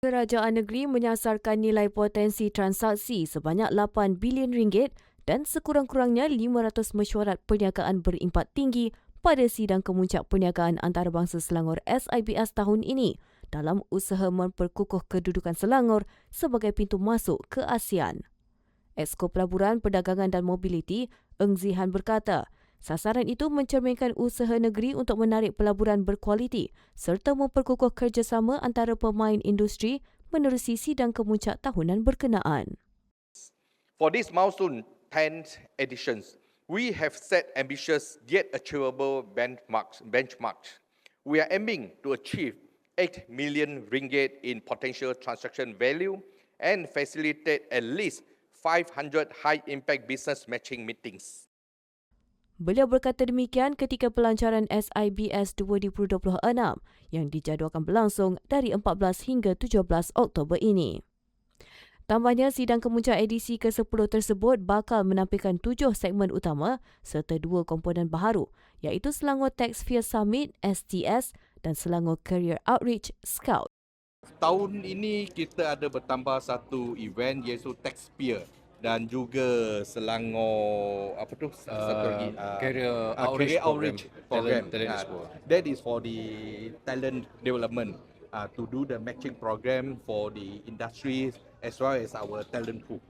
Kerajaan negeri menyasarkan nilai potensi transaksi sebanyak 8 bilion ringgit dan sekurang-kurangnya 500 mesyuarat perniagaan berimpak tinggi pada sidang kemuncak perniagaan antarabangsa Selangor SIBS tahun ini dalam usaha memperkukuh kedudukan Selangor sebagai pintu masuk ke ASEAN. Exco Pelaburan, Perdagangan dan Mobiliti, Eng Zihan berkata, sasaran itu mencerminkan usaha negeri untuk menarik pelaburan berkualiti serta memperkukuh kerjasama antara pemain industri menerusi sidang kemuncak tahunan berkenaan. For this milestone 10th editions, we have set ambitious yet achievable benchmarks. We are aiming to achieve 8 million ringgit in potential transaction value and facilitate at least 500 high-impact business matching meetings. Beliau berkata demikian ketika pelancaran SIBS 2026 yang dijadualkan berlangsung dari 14 hingga 17 Oktober ini. Tambahnya, sidang kemuncak edisi ke-10 tersebut bakal menampilkan 7 segmen utama serta 2 komponen baharu iaitu Selangor Tax Fair Summit STS dan Selangor Career Outreach Scout. Tahun ini kita ada bertambah satu event iaitu Tax Fair dan juga Selangor satu lagi Career Outreach Program. Talent Expo. That is for the talent development to do the matching program for the industries as well as our talent pool.